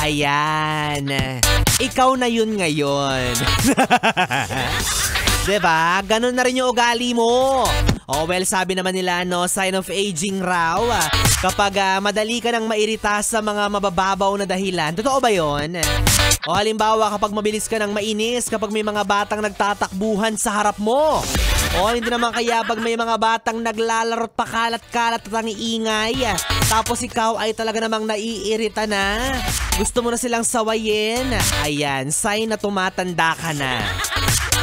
Ayan. Ikaw na yun ngayon. Diba? Ganun na rin yung ugali mo. Oh, well, sabi naman nila, no, sign of aging raw. Kapag madali ka nang mairita sa mga mabababaw na dahilan. Totoo ba yun? O halimbawa, kapag mabilis ka nang mainis, kapag may mga batang nagtatakbuhan sa harap mo. O hindi naman kaya pag may mga batang naglalaro at pakalat-kalat at ang iingay. Tapos ikaw ay talaga namang naiirita na. Gusto mo na silang sawayin. Ayan, sign na tumatanda ka na.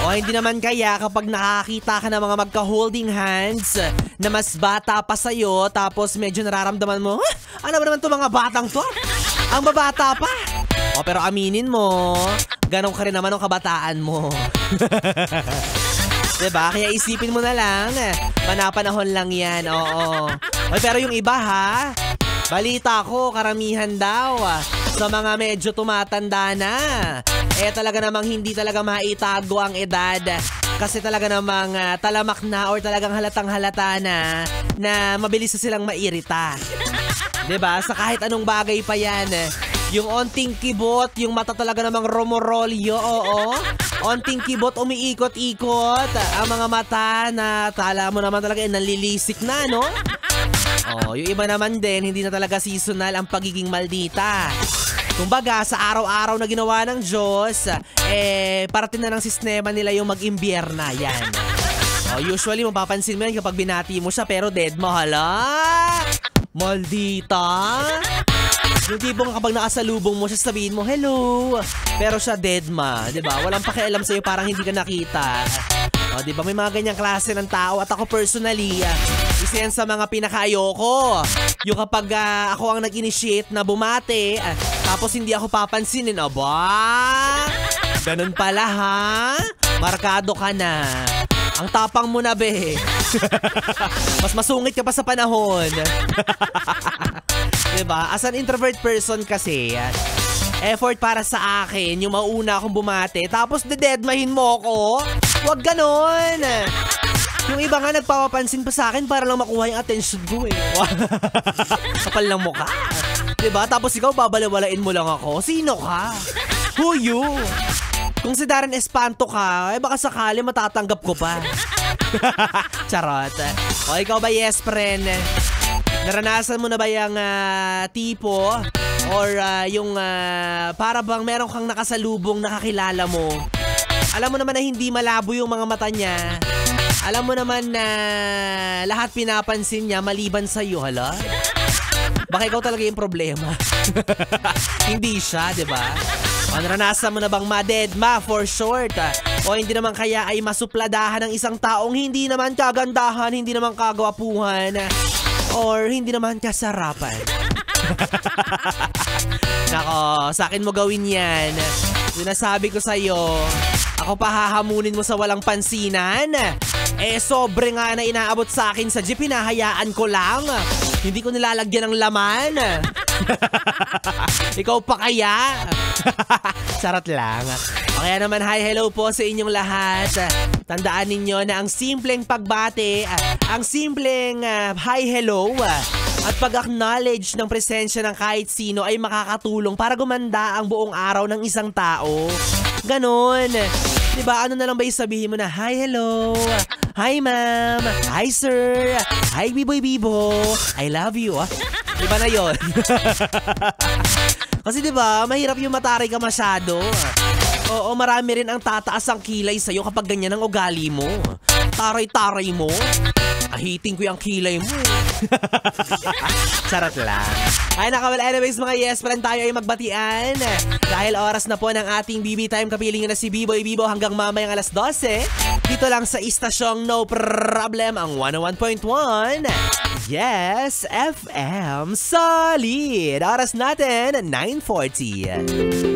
O hindi naman kaya kapag nakakita ka ng mga magka-holding hands na mas bata pa sa'yo, tapos medyo nararamdaman mo, ano ba naman itong mga batang to? Ang babata pa. O pero aminin mo, ganun ka rin naman ang kabataan mo. Diba? Kaya isipin mo na lang, panapanahon lang yan, oo. O, pero yung iba ha, balita ko, karamihan daw sa mga medyo tumatanda na. Talaga namang hindi talaga maitago ang edad. Kasi talaga namang talamak na or talagang halatang halata na mabilis na silang mairita. Diba? Sa kahit anong bagay pa yan. Yung onting kibot, yung mata talaga namang romorolyo, oo. Onting kibot, umiikot-ikot. Ang mga mata na tala mo naman talaga nalilisik na, no? Oh, yung iba naman din, hindi na talaga seasonal ang pagiging maldita. Kumbaga, sa araw-araw na ginawa ng Diyos, parating na ng sistema nila yung mag-imbyerna, yan. Oh, usually, mapapansin mo yan kapag binati mo siya, pero dead mo, hala? Maldita? Yung tipong kapag nakasalubong mo siya, sabihin mo, hello. Pero siya dead ma, diba? Walang pakialam sa'yo, parang hindi ka nakita. O, diba? May mga ganyang klase ng tao. At ako personally, isa yan sa mga pinaka-ayoko. Yung kapag ako ang nag-initiate na bumate, tapos hindi ako papansinin. Aba? Ganun pala ha? Markado ka na. Ang tapang mo na be. Mas masungit ka pa sa panahon. Diba? As an introvert person kasi, effort para sa akin, yung mauna akong bumate, tapos dededmahin mo ako. Huwag ganon. Yung iba nga nagpapapansin pa sa akin para lang makuha yung attention ko eh. Kapal lang mukha. Diba? Tapos ikaw babaliwalain mo lang ako. Sino ka? Who you? Kung si Darren Espanto ka, baka sakali matatanggap ko pa. Charot. O ikaw ba, yes friend? Naranasan mo na ba yung tipo or yung para bang meron kang nakasalubong nakakilala mo? Alam mo naman na hindi malabo yung mga mata niya. Alam mo naman na lahat pinapansin niya maliban sa'yo, hala? Baka ikaw talaga yung problema. Hindi siya, di ba? O naranasan mo na bang ma-deadma for short? O hindi naman kaya ay masupladahan ng isang taong hindi naman kagandahan, hindi naman kagwapuhan, or hindi naman kasarapan? Nako, sa akin mo gawin yan. Sinasabi ko sa'yo, ako pa hahamunin mo sa walang pansinan. Sobre nga na inaabot sa akin sa jeep, hinahayaan ko lang. Hindi ko nilalagyan ng laman. Ikaw pa kaya? Charot lang. Kaya naman, hi, hello po sa inyong lahat. Tandaan ninyo na ang simpleng pagbate, ang simpleng hi, hello, at pag-acknowledge ng presensya ng kahit sino ay makakatulong para gumanda ang buong araw ng isang tao. Ganon. Diba, ano na lang ba sabihin mo na, hi, hello, hi, ma'am, hi, sir, hi, biboy-bibo, I love you. Diba na yun? Kasi diba, mahirap yung mataray ka masyado. Oo, marami rin ang tataas ang kilay sa'yo kapag ganyan ang ugali mo. Taray-taray mo. Ahiting ko yung kilay mo. Charot lang. Ay naka, well, anyways mga yes friend, tayo ay magbatian. Dahil oras na po ng ating BB Time, kapiling na si Biboy Bibo hanggang mamayang alas 12. Dito lang sa istasyong No Problem, ang 101.1 Yes FM Solid. Oras natin 9:40.